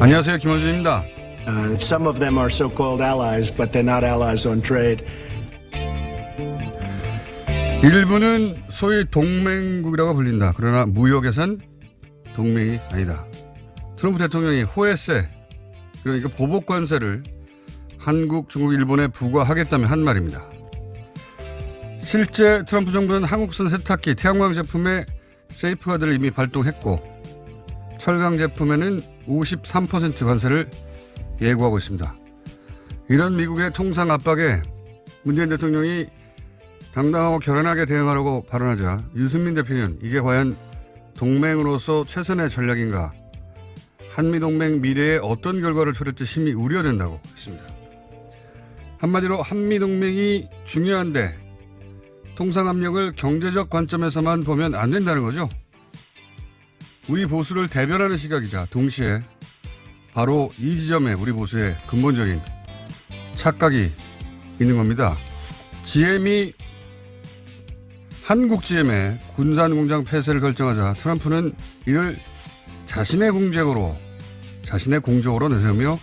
안녕하세요, 김원준입니다. Some of them are so-called allies, but they're not allies on trade. 일부는 소위 동맹국이라고 불린다. 그러나 무역에선 동맹이 아니다. 트럼프 대통령이 호혜세, 그러니까 보복관세를 한국, 중국, 일본에 부과하겠다며 한 말입니다. 실제 트럼프 정부는 한국산 세탁기, 태양광 제품에 세이프가드를 이미 발동했고 철강 제품에는 53% 관세를 예고하고 있습니다. 이런 미국의 통상 압박에 문재인 대통령이 당당하고 결연하게 대응하라고 발언하자 유승민 대표는 이게 과연 동맹으로서 최선의 전략인가, 한미동맹 미래에 어떤 결과를 초래할지 심히 우려된다고 했습니다. 한마디로 한미동맹이 중요한데 통상압력을 경제적 관점에서만 보면 안 된다는 거죠. 우리 보수를 대변하는 시각이자 동시에 바로 이 지점에 우리 보수의 근본적인 착각이 있는 겁니다. GM이 한국 GM의 군산공장 폐쇄를 결정하자 트럼프는 이를 자신의 공적으로 내세우며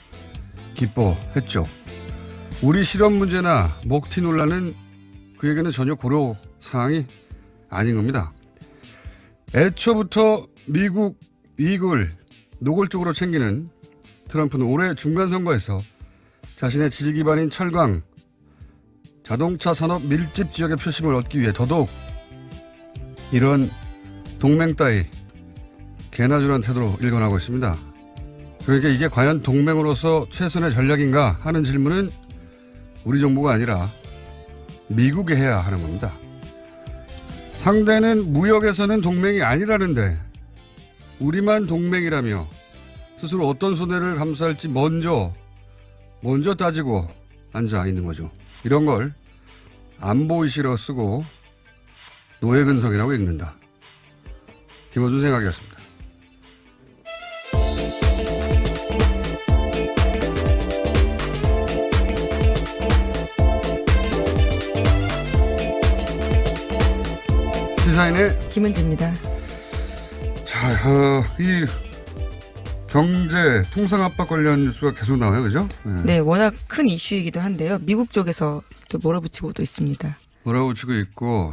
기뻐했죠. 우리 실업 문제나 먹튀 논란은 그에게는 전혀 고려 사항이 아닌 겁니다. 애초부터 미국 이익을 노골적으로 챙기는 트럼프는 올해 중간선거에서 자신의 지지 기반인 철강, 자동차 산업 밀집 지역의 표심을 얻기 위해 더더욱 이런 동맹 따위 개나주란 태도로 일관하고 있습니다. 그러니까 이게 과연 동맹으로서 최선의 전략인가 하는 질문은 우리 정부가 아니라 미국이 해야 하는 겁니다. 상대는 무역에서는 동맹이 아니라는데 우리만 동맹이라며 스스로 어떤 손해를 감수할지 먼저 따지고 앉아 있는 거죠. 이런 걸 안보이시러 쓰고 노예근성이라고 읽는다. 김어준 생각이었습니다. 시사인의 김은지입니다. 자, 이 경제 통상 압박 관련 뉴스가 계속 나와요, 그죠? 네, 워낙 큰 이슈이기도 한데요. 미국 쪽에서 또 몰아붙이고도 있습니다. 몰아붙이고 있고,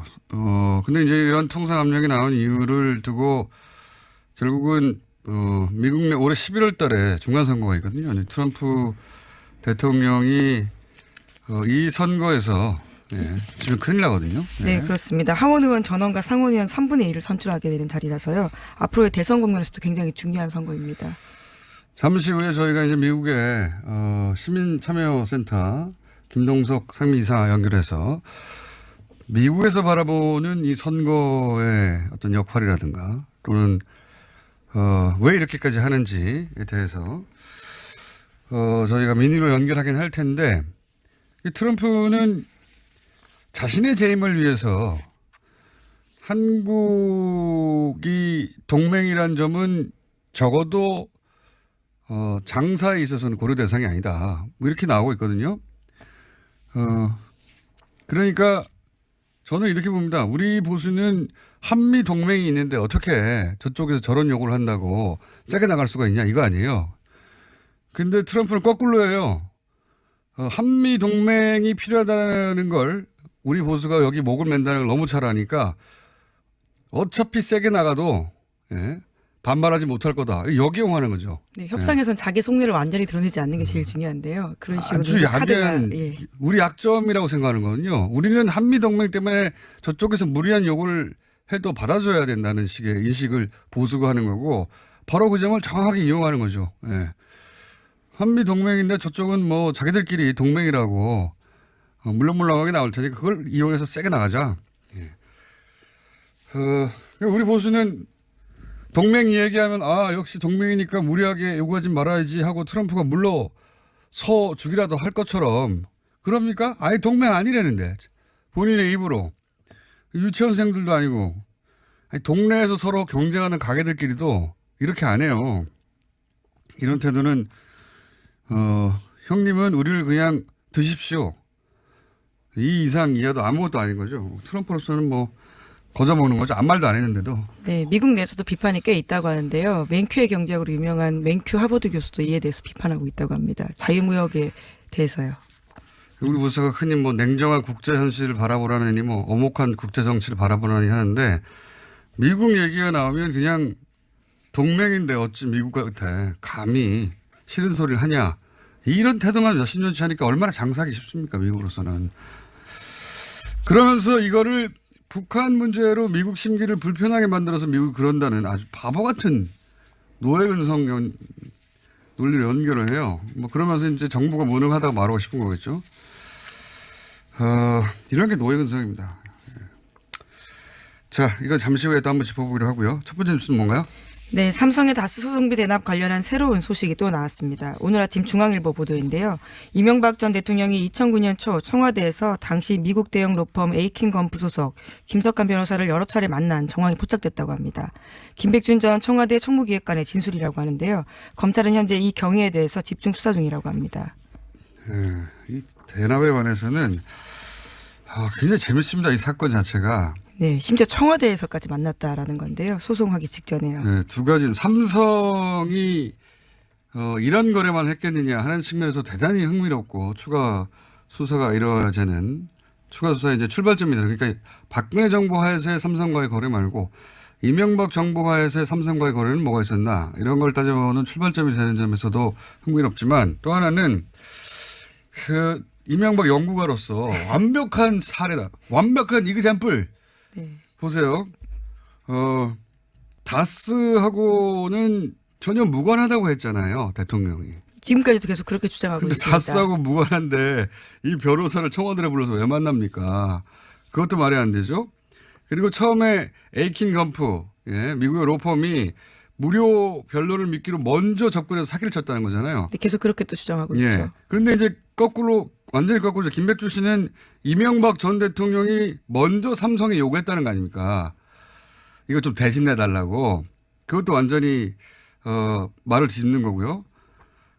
근데 이제 이런 통상 압력이 나온 이유를 두고 결국은 미국 내 올해 11월 달에 중간선거가 있거든요. 트럼프 대통령이 이 선거에서 지금 큰일 나거든요. 네, 그렇습니다. 하원 의원 전원과 상원 의원 3분의 1을 선출하게 되는 자리라서요. 앞으로의 대선 국면에서도 굉장히 중요한 선거입니다. 잠시 후에 저희가 이제 미국의 시민참여센터 김동석 상임이사 연결해서 미국에서 바라보는 이 선거의 어떤 역할이라든가 또는 왜 이렇게까지 하는지에 대해서 저희가 민의로 연결하긴 할 텐데, 이 트럼프는 자신의 재임을 위해서 한국이 동맹이란 점은 적어도 장사에 있어서는 고려 대상이 아니다, 뭐 이렇게 나오고 있거든요. 그러니까 저는 이렇게 봅니다. 우리 보수는 한미 동맹이 있는데 어떻게 저쪽에서 저런 요구를 한다고 세게 나갈 수가 있냐, 이거 아니에요. 근데 트럼프는 거꾸로 해요. 한미 동맹이 필요하다는 걸 우리 보수가 여기 목을 맨다는 걸 너무 잘 아니까 어차피 세게 나가도 반발하지 못할 거다, 역이용하는 거죠. 네, 협상에선 자기 속내를 완전히 드러내지 않는 게 제일 중요한데요. 그런 식으로 아주 카드가 우리 약점이라고 생각하는 거는요. 우리는 한미 동맹 때문에 저쪽에서 무리한 요구를 해도 받아줘야 된다는 식의 인식을 보수가 하는 거고, 바로 그 점을 정확하게 이용하는 거죠. 한미 동맹인데 저쪽은 뭐 자기들끼리 동맹이라고 물렁물렁하게 나올 테니까 그걸 이용해서 세게 나가자. 우리 보수는 동맹 얘기하면 역시 동맹이니까 무리하게 요구하지 말아야지 하고 트럼프가 물러서 주기라도 할 것처럼, 그럽니까? 아예 동맹 아니라는데 본인의 입으로. 유치원생들도 아니고 동네에서 서로 경쟁하는 가게들끼리도 이렇게 안 해요. 이런 태도는 형님은 우리를 그냥 드십시오, 이 이상 이하도 아무것도 아닌 거죠. 트럼프로서는 뭐 거저먹는 거죠. 아무 말도 안 했는데도. 네, 미국 내에서도 비판이 꽤 있다고 하는데요. 맨큐의 경제학으로 유명한 맨큐 하버드 교수도 이에 대해서 비판하고 있다고 합니다. 자유무역에 대해서요. 우리 보수가 흔히 뭐 냉정한 국제 현실을 바라보라느니 뭐 엄혹한 국제 정치를 바라보라니 하는데 미국 얘기가 나오면 그냥 동맹인데 어찌 미국한테 감히 싫은 소리를 하냐. 이런 태도만 몇십 년치 하니까 얼마나 장사하기 쉽습니까, 미국으로서는. 그러면서 이거를 북한 문제로 미국 심기를 불편하게 만들어서 미국이 그런다는 아주 바보 같은 노예근성 논리를 연결을 해요. 뭐 그러면서 이제 정부가 무능하다고 말하고 싶은 거겠죠. 이런 게 노예근성입니다. 자, 이거 잠시 후에 또 한번 짚어보기로 하고요. 첫 번째 뉴스는 뭔가요? 네, 삼성의 다스 소송비 대납 관련한 새로운 소식이 또 나왔습니다. 오늘 아침 중앙일보 보도인데요. 이명박 전 대통령이 2009년 초 청와대에서 당시 미국 대형 로펌 에이킨 건프 소속 김석환 변호사를 여러 차례 만난 정황이 포착됐다고 합니다. 김백준 전 청와대 총무기획관의 진술이라고 하는데요. 검찰은 현재 이 경위에 대해서 집중 수사 중이라고 합니다. 이 대납에 관해서는 굉장히 재밌습니다. 이 사건 자체가. 네, 심지어 청와대에서까지 만났다라는 건데요. 소송하기 직전에요. 네, 두 가지는 삼성이 이런 거래만 했겠느냐 하는 측면에서 대단히 흥미롭고 추가 수사가 이루어지는 추가 수사의 이제 출발점이다. 그러니까 박근혜 정부 하에서의 삼성과의 거래 말고 이명박 정부 하에서의 삼성과의 거래는 뭐가 있었나 이런 걸 따져보는 출발점이 되는 점에서도 흥미롭지만 또 하나는 그 이명박 연구가로서 완벽한 사례다. 완벽한 이그젬플. 네. 보세요. 다스하고는 전혀 무관하다고 했잖아요. 대통령이. 지금까지도 계속 그렇게 주장하고 근데 있습니다. 다스하고 무관한데 이 변호사를 청와대에 불러서 왜 만납니까? 그것도 말이 안 되죠. 그리고 처음에 에이킨 건프, 미국의 로펌이 무료 변론을 미끼로 먼저 접근해서 사기를 쳤다는 거잖아요. 네, 계속 그렇게 또 주장하고 있죠. 그런데 이제 거꾸로 완전히 거꾸로 김백주 씨는 이명박 전 대통령이 먼저 삼성에 요구했다는 거 아닙니까? 이거 좀 대신해달라고. 그것도 완전히 말을 뒤집는 거고요.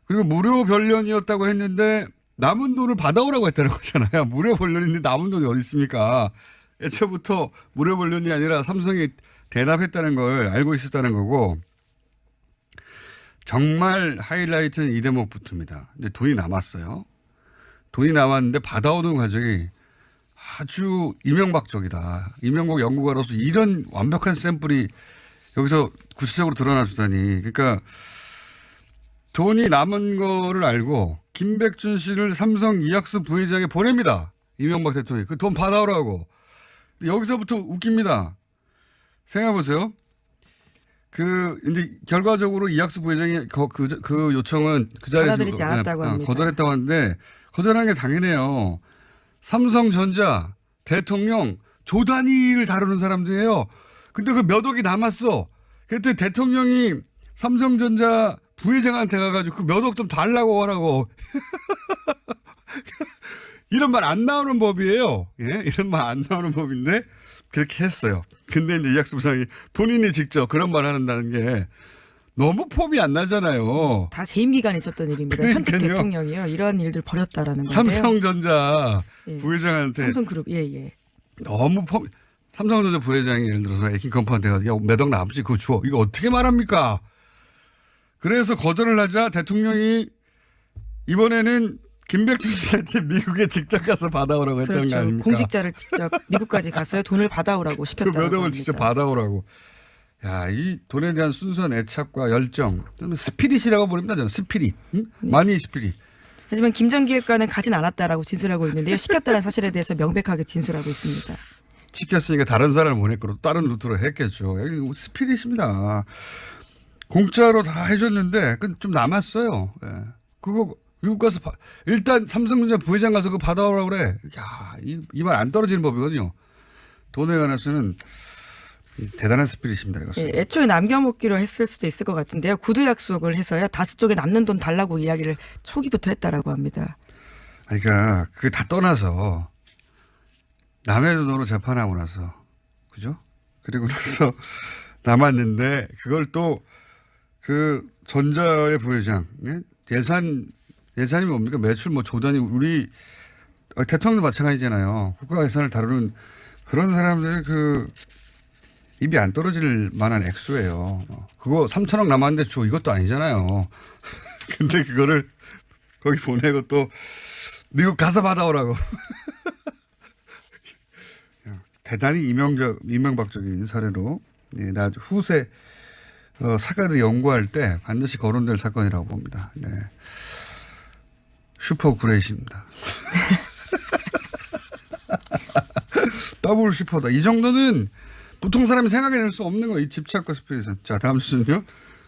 그리고 무료 변론이었다고 했는데 남은 돈을 받아오라고 했다는 거잖아요. 무료 변론인데 남은 돈이 어디 있습니까? 애초부터 무료 변론이 아니라 삼성이 대납했다는 걸 알고 있었다는 거고 정말 하이라이트는 이 대목부터입니다. 이제 돈이 남았어요. 돈이 남았는데 받아오는 과정이 아주 이명박적이다. 이명박 연구가로서 이런 완벽한 샘플이 여기서 구체적으로 드러나주다니. 그러니까 돈이 남은 거를 알고 김백준 씨를 삼성 이학수 부회장에 보냅니다. 이명박 대통령이. 그 돈 받아오라고. 여기서부터 웃깁니다. 생각해보세요. 이제 결과적으로 이학수 부회장이 그 요청은 그 자리에서 받아들이지 않았다고 합니다. 거절했다고 하는데 거절하는 게 당연해요. 삼성전자 대통령 조 단위를 다루는 사람들이에요. 근데 그 몇 억이 남았어. 그랬더니 대통령이 삼성전자 부회장한테 가가지고 그 몇 억 좀 달라고 하라고. 이런 말 안 나오는 법이에요. 이런 말 안 나오는 법인데 그렇게 했어요. 근데 이제 이학수 부장이 본인이 직접 그런 말 한다는 게 너무 폼이 안 나잖아요. 다 재임 기간에 있었던 일입니다. 현직 대통령이요. 이러한 일들 벌였다라는 건데요. 삼성전자 부회장한테 삼성그룹 너무 삼성전자 부회장이 예를 들어서 에이킨 건프한테 야, 몇 억 남지 그거 줘. 이거 어떻게 말합니까? 그래서 거절을 하자 대통령이 이번에는 김백준 씨한테 미국에 직접 가서 받아오라고 했다는 거 아닙니까? 공직자를 직접 미국까지 가서요. 돈을 받아오라고 시켰다고 그 몇 억을 합니다. 직접 받아오라고. 야, 이 돈에 대한 순수한 애착과 열정. 스피릿이라고 부릅니다. 저는 스피릿. 응? 네. 마니 스피릿. 하지만 김 전 기획관은 가진 않았다라고 진술하고 있는데요. 시켰다는 사실에 대해서 명백하게 진술하고 있습니다. 시켰으니까 다른 사람을 보냈고 다른 루트로 했겠죠. 여기 스피릿입니다. 공짜로 다 해줬는데 좀 남았어요. 예. 그거 미국 가서 일단 삼성전자 부회장 가서 그거 받아오라고 그래. 야, 이 말 안 떨어지는 법이거든요. 돈에 관해서는 대단한 스피릿입니다. 예, 애초에 남겨먹기로 했을 수도 있을 것 같은데요. 구두 약속을 해서요. 다스 쪽에 남는 돈 달라고 이야기를 초기부터 했다라고 합니다. 그러니까 그게 다 떠나서 남의 돈으로 재판하고 나서 그죠? 그리고 나서 남았는데 그걸 또 그 전자의 부회장 예산이 뭡니까? 매출 뭐 조단위 우리 대통령도 마찬가지잖아요. 국가 예산을 다루는 그런 사람들의 그 입이 안 떨어질 만한 액수예요. 그거 3천억 남았는데 줘 이것도 아니잖아요. 근데 그거를 거기 보내고 또 미국 가서 받아오라고. 대단히 이명박적인 사례로 나 후세 사과들 연구할 때 반드시 거론될 사건이라고 봅니다. 네. 슈퍼 구레이시입니다. 더블 슈퍼다. 이 정도는 보통 사람이 생각해낼 수 없는 거예요. 이 집착과 스피릿은. 자, 다음 순요.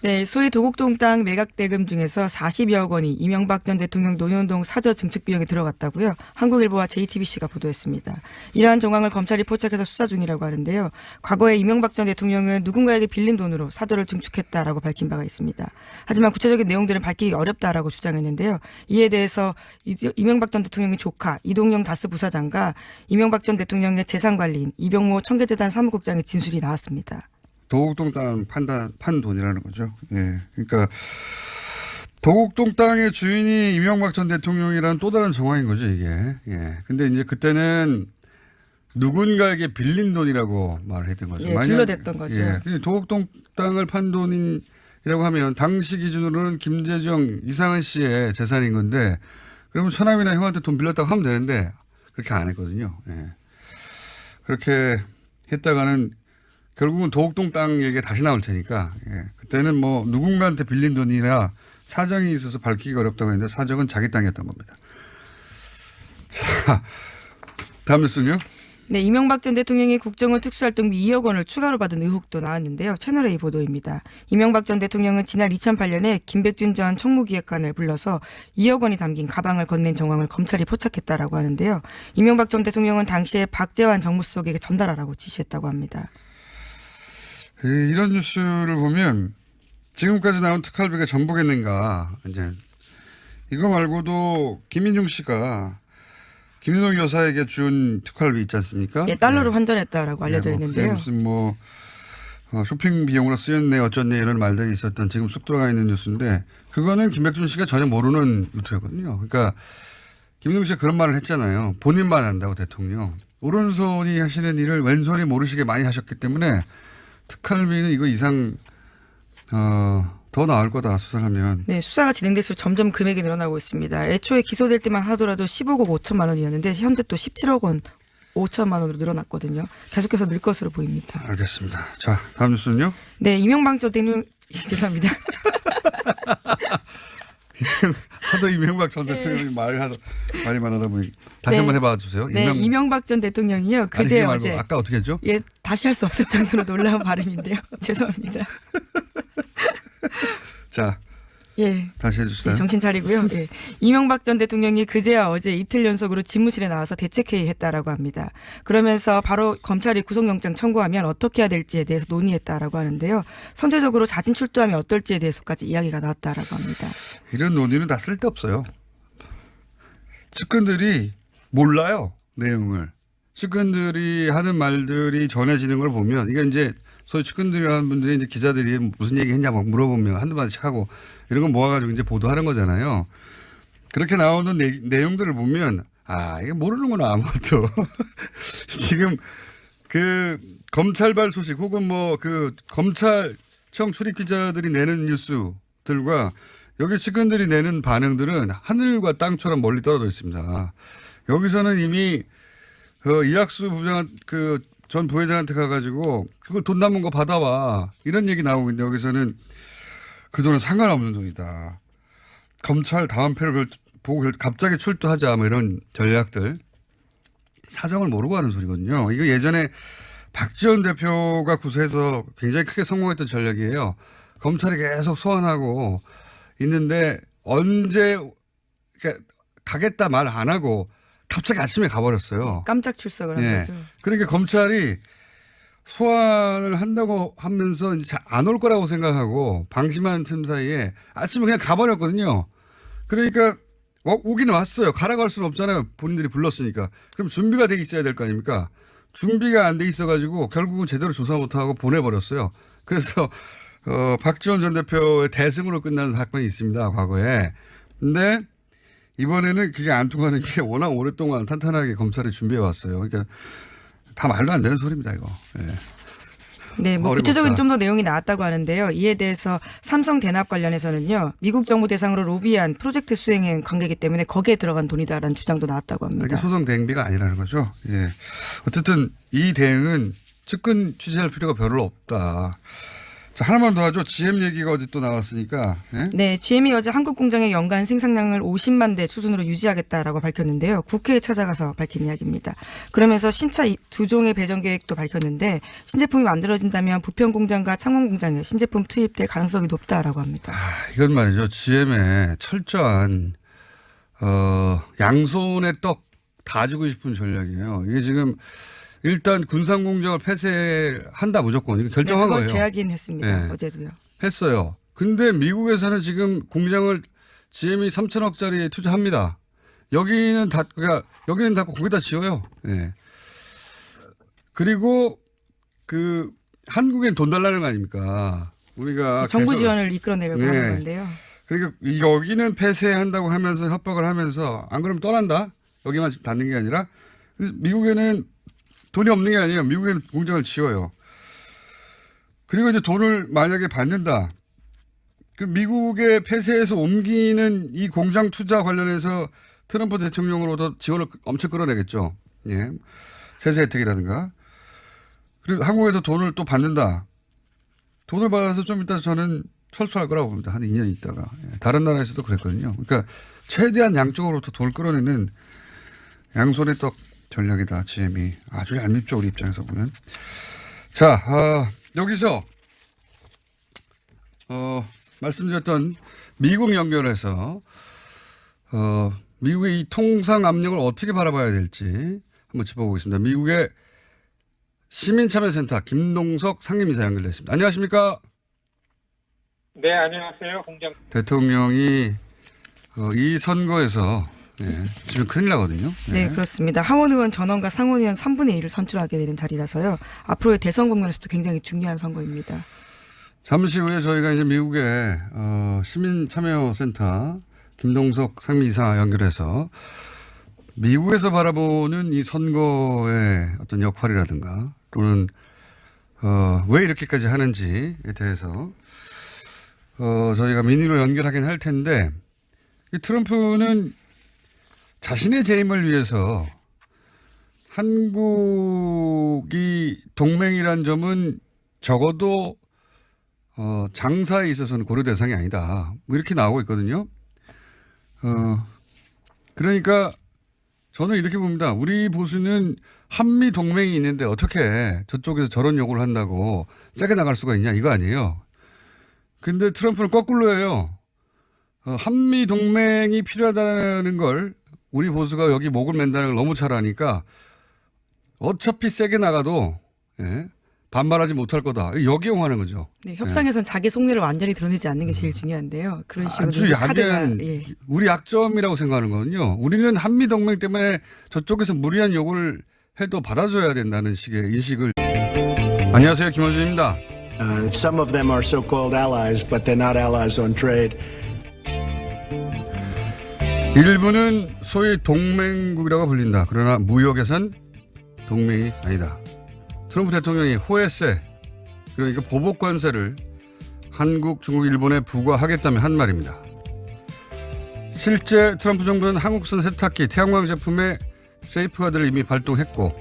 네, 소위 도곡동 땅 매각 대금 중에서 40여억 원이 이명박 전 대통령 논현동 사저 증축 비용에 들어갔다고요. 한국일보와 JTBC가 보도했습니다. 이러한 정황을 검찰이 포착해서 수사 중이라고 하는데요. 과거에 이명박 전 대통령은 누군가에게 빌린 돈으로 사저를 증축했다라고 밝힌 바가 있습니다. 하지만 구체적인 내용들은 밝히기 어렵다라고 주장했는데요. 이에 대해서 이명박 전 대통령의 조카 이동영 다스 부사장과 이명박 전 대통령의 재산관리인 이병모 청계재단 사무국장의 진술이 나왔습니다. 도곡동 땅 판 돈이라는 거죠. 예. 그러니까 도곡동 땅의 주인이 이명박 전 대통령이라는 또 다른 정황인 거죠, 이게. 예. 근데 이제 그때는 누군가에게 빌린 돈이라고 말을 했던 거죠. 예, 둘러댔던 거죠. 예. 도곡동 땅을 판 돈이라고 하면 당시 기준으로는 김재정, 이상은 씨의 재산인 건데 그러면 처남이나 형한테 돈 빌렸다고 하면 되는데 그렇게 안 했거든요. 예. 그렇게 했다가는 결국은 도곡동 땅 얘기가 다시 나올 테니까 예. 그때는 뭐 누군가한테 빌린 돈이라 사정이 있어서 밝히기가 어렵다고 했는데 사정은 자기 땅이었던 겁니다. 자, 다음 뉴스는요. 네, 이명박 전 대통령이 국정원 특수활동비 2억 원을 추가로 받은 의혹도 나왔는데요. 채널A 보도입니다. 이명박 전 대통령은 지난 2008년에 김백준 전 총무기획관을 불러서 2억 원이 담긴 가방을 건넨 정황을 검찰이 포착했다라고 하는데요. 이명박 전 대통령은 당시에 박재환 정무수석에게 전달하라고 지시했다고 합니다. 이런 뉴스를 보면 지금까지 나온 특활비가 전부겠는가. 이제 이거 말고도 김민중 씨가 김윤옥 여사에게 준 특활비 있지 않습니까? 예, 달러로 환전했다라고 알려져 네, 있는데요. 무슨 뭐 쇼핑 비용으로 쓰였네 어쩌네 이런 말들이 있었던 지금 쑥 들어가 있는 뉴스인데 그거는 김백준 씨가 전혀 모르는 루트였거든요. 그러니까 김민중 씨가 그런 말을 했잖아요. 본인만 한다고 대통령. 오른손이 하시는 일을 왼손이 모르시게 많이 하셨기 때문에 특활비는 이거 이상 더 나을 거다 수사하면. 네, 수사가 진행될수록 점점 금액이 늘어나고 있습니다. 애초에 기소될 때만 하더라도 15억 5천만 원이었는데 현재 또 17억 원 5천만 원으로 늘어났거든요. 계속해서 늘 것으로 보입니다. 알겠습니다. 자, 다음 뉴스는요. 네, 이명박 전 대통령 죄송합니다. 하도 이명박 전 대통령이 말이 많아다 보니 다시 네. 한번 해봐 주세요. 네, 이명박 전 대통령이요. 그제 아니, 어제 아까 어떻게 했죠? 예, 다시 할 수 없을 정도로 놀라운 발음인데요. 죄송합니다. 자, 예. 다시 해주세요. 네, 정신 차리고요. 예. 이명박 전 대통령이 그제야 어제 이틀 연속으로 집무실에 나와서 대책회의 했다라고 합니다. 그러면서 바로 검찰이 구속영장 청구하면 어떻게 해야 될지에 대해서 논의했다라고 하는데요. 선제적으로 자진 출두하면 어떨지에 대해서까지 이야기가 나왔다라고 합니다. 이런 논의는 다 쓸데없어요. 측근들이 몰라요. 내용을. 측근들이 하는 말들이 전해지는 걸 보면 이게 이제 소위 측근들이라는 분들이 이제 기자들이 무슨 얘기 했냐고 물어보면 한두 마디씩 하고 이런 거 모아가지고 이제 보도하는 거잖아요. 그렇게 나오는 내용들을 보면 이게 모르는구나 아무것도. 지금 그 검찰발 소식 혹은 뭐 그 검찰청 출입 기자들이 내는 뉴스들과 여기 측근들이 내는 반응들은 하늘과 땅처럼 멀리 떨어져 있습니다. 여기서는 이미 이학수 부장 전 부회장한테 가가지고 그거 돈 남은 거 받아와 이런 얘기 나오고 있는데 여기서는 그 돈은 상관없는 돈이다. 검찰 다음 패를 보고 갑자기 출두하자 뭐 이런 전략들 사정을 모르고 하는 소리거든요. 이거 예전에 박지원 대표가 구세해서 굉장히 크게 성공했던 전략이에요. 검찰이 계속 소환하고 있는데 언제 가겠다 말 안 하고 갑자기 아침에 가버렸어요. 깜짝 출석을 한 거죠. 그러니까 검찰이 소환을 한다고 하면서 안 올 거라고 생각하고 방심하는 틈 사이에 아침에 그냥 가버렸거든요. 그러니까 오기는 왔어요. 가라고 할 수는 없잖아요. 본인들이 불렀으니까. 그럼 준비가 돼 있어야 될 거 아닙니까? 준비가 안 돼 있어가지고 결국은 제대로 조사 못하고 보내버렸어요. 그래서 박지원 전 대표의 대승으로 끝난 사건이 있습니다. 과거에. 근데 이번에는 그게 안 통하는 게 워낙 오랫동안 탄탄하게 검찰이 준비해 왔어요. 그러니까 다 말도 안 되는 소리입니다, 이거. 예. 네, 뭐 구체적인 좀 더 내용이 나왔다고 하는데요. 이에 대해서 삼성 대납 관련해서는요, 미국 정부 대상으로 로비한 프로젝트 수행행 관계이기 때문에 거기에 들어간 돈이다라는 주장도 나왔다고 합니다. 이게 소송 대행비가 아니라는 거죠. 예. 어쨌든 이 대응은 측근 취재할 필요가 별로 없다. 자, 하나만 더 하죠. GM 얘기가 어제 또 나왔으니까. 예? 네, GM이 어제 한국 공장의 연간 생산량을 50만 대 수준으로 유지하겠다라고 밝혔는데요. 국회에 찾아가서 밝힌 이야기입니다. 그러면서 신차 2종의 배정 계획도 밝혔는데 신제품이 만들어진다면 부평 공장과 창원 공장에 신제품 투입될 가능성이 높다라고 합니다. 이건 말이죠. GM의 철저한 양손에 떡 다 주고 싶은 전략이에요. 이게 지금 일단 군산 공장을 폐쇄한다 무조건 이거 결정한 그걸 거예요. 제하긴 했습니다. 네. 어제도요. 했어요. 근데 미국에서는 지금 공장을 GM이 3천억짜리 투자합니다. 여기는 그러니까 여기는 닫고 거기다 지어요. 예. 그리고 그 한국엔 돈 달라는 거 아닙니까? 우리가 정부 계속 지원을 이끌어내려고 네. 하는 건데요. 그러니까 여기는 폐쇄한다고 하면서 협박을 하면서 안 그러면 떠난다. 여기만 닫는 게 아니라 미국에는 돈이 없는 게 아니에요. 미국에는 공장을 지어요. 그리고 이제 돈을 만약에 받는다. 그 미국의 폐쇄에서 옮기는 이 공장 투자 관련해서 트럼프 대통령으로부터 지원을 엄청 끌어내겠죠. 예. 세제 혜택이라든가. 그리고 한국에서 돈을 또 받는다. 돈을 받아서 좀 이따 저는 철수할 거라고 봅니다. 한 2년 있다가. 예. 다른 나라에서도 그랬거든요. 그러니까 최대한 양쪽으로부터 돈을 끌어내는 양손의 떡 전략이다. GM이 아주 얄밉죠. 우리 입장에서 보면. 자, 여기서 말씀드렸던 미국 연결해서 미국의 이 통상 압력을 어떻게 바라봐야 될지 한번 짚어보겠습니다. 미국의 시민참여센터 김동석 상임이사 연결됐습니다. 안녕하십니까? 네, 안녕하세요. 공장. 대통령이 이 선거에서 지금 큰일 나거든요. 네, 그렇습니다. 하원 의원 전원과 상원 의원 3분의 1을 선출하게 되는 자리라서요. 앞으로의 대선 국면에서도 굉장히 중요한 선거입니다. 잠시 후에 저희가 이제 미국의 시민참여센터 김동석 상임이사 연결해서 미국에서 바라보는 이 선거의 어떤 역할이라든가 또는 왜 이렇게까지 하는지에 대해서 저희가 민의로 연결하긴 할 텐데 이 트럼프는 자신의 재임을 위해서 한국이 동맹이란 점은 적어도 장사에 있어서는 고려 대상이 아니다. 뭐 이렇게 나오고 있거든요. 그러니까 저는 이렇게 봅니다. 우리 보수는 한미 동맹이 있는데 어떻게 저쪽에서 저런 요구를 한다고 세게 나갈 수가 있냐 이거 아니에요. 근데 트럼프는 거꾸로 해요. 한미 동맹이 필요하다는 걸 우리 보수가 여기 목을 맨다는 걸 너무 잘 아니까 어차피 세게 나가도 반발하지 못할 거다. 역이용하는 거죠. 네, 협상에선 자기 속내를 완전히 드러내지 않는 게 제일 중요한데요. 그런 식으로 아주 약한 우리 약점이라고 생각하는 거는요. 우리는 한미 동맹 때문에 저쪽에서 무리한 요구를 해도 받아줘야 된다는 식의 인식을. 안녕하세요, 김원준입니다. Some of them are so-called allies, but they're not allies on trade. 일부는 소위 동맹국이라고 불린다. 그러나 무역에선 동맹이 아니다. 트럼프 대통령이 호혜세, 그러니까 보복 관세를 한국, 중국, 일본에 부과하겠다며 한 말입니다. 실제 트럼프 정부는 한국산 세탁기, 태양광 제품에 세이프가드를 이미 발동했고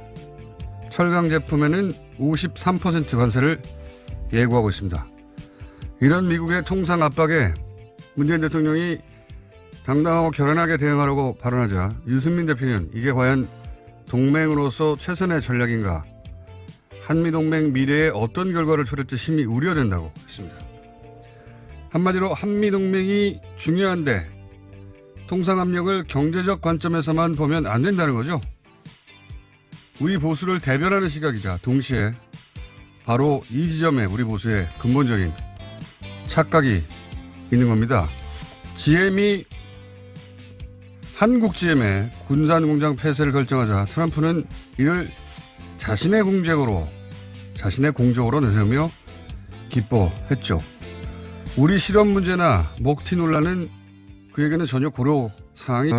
철강 제품에는 53% 관세를 예고하고 있습니다. 이런 미국의 통상 압박에 문재인 대통령이 당당하고 결연하게 대응하려고 발언하자 유승민 대표는 이게 과연 동맹으로서 최선의 전략인가? 한미동맹 미래에 어떤 결과를 초래할지 심히 우려된다고 했습니다. 한마디로 한미동맹이 중요한데 통상압력을 경제적 관점에서만 보면 안 된다는 거죠. 우리 보수를 대변하는 시각이자 동시에 바로 이 지점에 우리 보수의 근본적인 착각이 있는 겁니다. GM이 한국 GM의 군산 공장 폐쇄를 결정하자 트럼프는 이를 자신의 공적으로 내세우며 기뻐했죠. 우리 실업 문제나 먹튀 논란은 그에게는 전혀 고려 사항이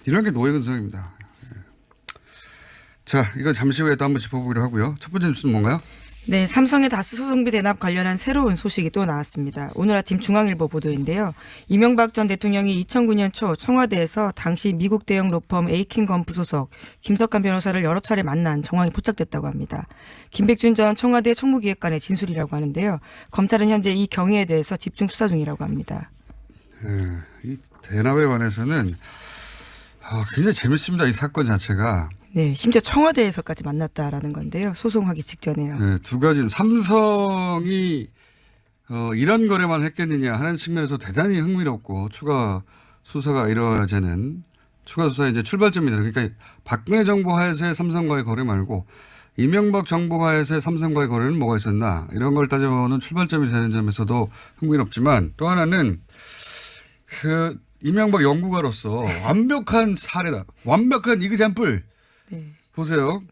이런 게 노예 근성입니다. 자, 이건 잠시 후에 또 한번 짚어보기로 하고요. 첫 번째 뉴스는 뭔가요? 네, 삼성의 다스 소송비 대납 관련한 새로운 소식이 또 나왔습니다. 오늘 아침 중앙일보 보도인데요. 이명박 전 대통령이 2009년 초 청와대에서 당시 미국 대형 로펌 에이킨 건프 소속 김석환 변호사를 여러 차례 만난 정황이 포착됐다고 합니다. 김백준 전 청와대 총무기획관의 진술이라고 하는데요. 검찰은 현재 이 경위에 대해서 집중 수사 중이라고 합니다. 이 대납에 관해서는 굉장히 재밌습니다. 이 사건 자체가. 네, 심지어 청와대에서까지 만났다라는 건데요. 소송하기 직전에요. 네, 두 가지는 삼성이 이런 거래만 했겠느냐 하는 측면에서 대단히 흥미롭고 추가 수사가 이루어지는 추가 수사의 이제 출발점이다. 그러니까 박근혜 정부 하에서의 삼성과의 거래 말고 이명박 정부 하에서의 삼성과의 거래는 뭐가 있었나 이런 걸 따져보는 출발점이 되는 점에서도 흥미롭지만 또 하나는 이명박 연구가로서 완벽한 사례다. 완벽한 이그젬플. 네. 보세요.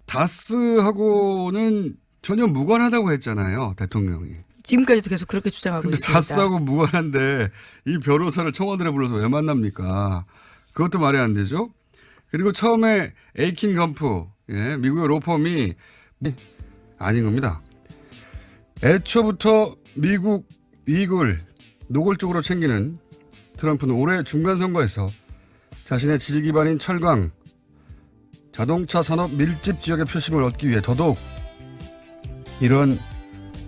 다스하고는 전혀 무관하다고 했잖아요. 대통령이. 지금까지도 계속 그렇게 주장하고 근데 있습니다. 다스하고 무관한데 이 변호사를 청와대에 불러서 왜 만납니까? 그것도 말이 안 되죠. 그리고 처음에 에이킨 건프, 미국의 로펌이 아닌 겁니다. 애초부터 미국 이익을 노골적으로 챙기는 트럼프는 올해 중간선거에서 자신의 지지 기반인 철강, 자동차 산업 밀집 지역의 표심을 얻기 위해 더더욱 이런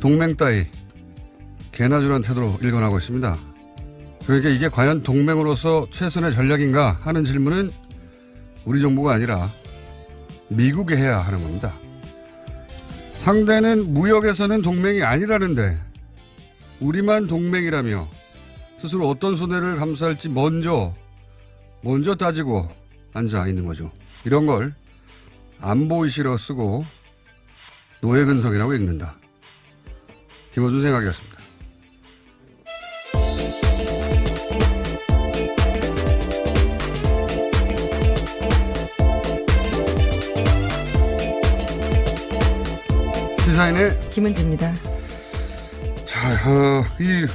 동맹 따위 개나주란 태도로 일관하고 있습니다. 그러니까 이게 과연 동맹으로서 최선의 전략인가 하는 질문은 우리 정부가 아니라 미국이 해야 하는 겁니다. 상대는 무역에서는 동맹이 아니라는데 우리만 동맹이라며 스스로 어떤 손해를 감수할지 먼저 따지고 앉아 있는 거죠. 이런 걸 안보이시러 쓰고 노예근성이라고 읽는다. 김어준 생각이었습니다. 시사인의 김은지입니다. 자, 이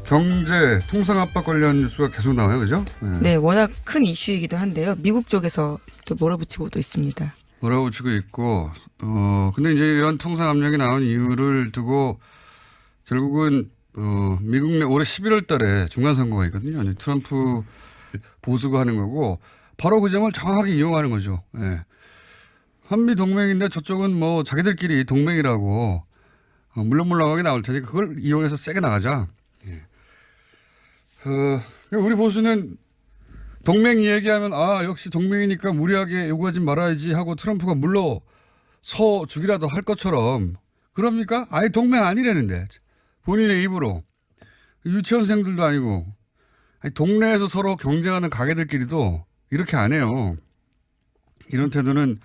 경제 통상 압박 관련 뉴스가 계속 나와요, 그죠? 네, 워낙 큰 이슈이기도 한데요. 미국 쪽에서 또 몰아붙이고도 있습니다. 몰아붙이고 있고, 근데 이제 이런 통상 압력이 나온 이유를 두고 결국은 미국 내 올해 11월 달에 중간선거가 있거든요. 트럼프 보수가 하는 거고 바로 그 점을 정확하게 이용하는 거죠. 예. 한미 동맹인데 저쪽은 뭐 자기들끼리 동맹이라고 물렁물렁하게 나올 테니 그걸 이용해서 세게 나가자. 예. 우리 보수는 동맹 이야기하면 역시 동맹이니까 무리하게 요구하지 말아야지 하고 트럼프가 물러서 주기라도 할 것처럼 그럽니까? 아예 동맹 아니라는데 본인의 입으로 유치원생들도 아니고 동네에서 서로 경쟁하는 가게들끼리도 이렇게 안 해요. 이런 태도는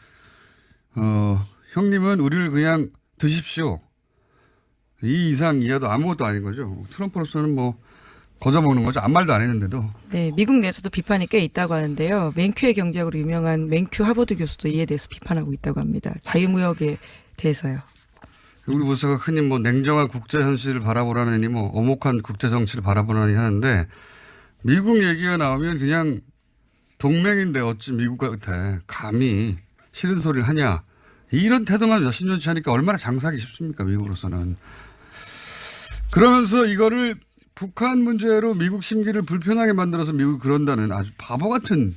형님은 우리를 그냥 드십시오. 이 이상 이하도 아무것도 아닌 거죠. 트럼프로서는 뭐 거저 먹는 거죠. 아무 말도 안 했는데도. 네, 미국 내에서도 비판이 꽤 있다고 하는데요. 맨큐의 경제학으로 유명한 맨큐 하버드 교수도 이에 대해서 비판하고 있다고 합니다. 자유무역에 대해서요. 우리 보수가 흔히 뭐 냉정한 국제 현실을 바라보라느니 뭐 엄혹한 국제 정치를 바라보라니 하는데 미국 얘기가 나오면 그냥 동맹인데 어찌 미국한테 감히 싫은 소리를 하냐. 이런 태도만 몇십 년치 하니까 얼마나 장사하기 쉽습니까, 미국으로서는. 그러면서 이거를 북한 문제로 미국 심기를 불편하게 만들어서 미국이 그런다는 아주 바보 같은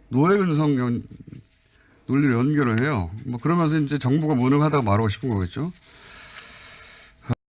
노예근성 논리를 연결을 해요. 뭐 그러면서 이제 정부가 무능하다고 말하고 싶은 거겠죠.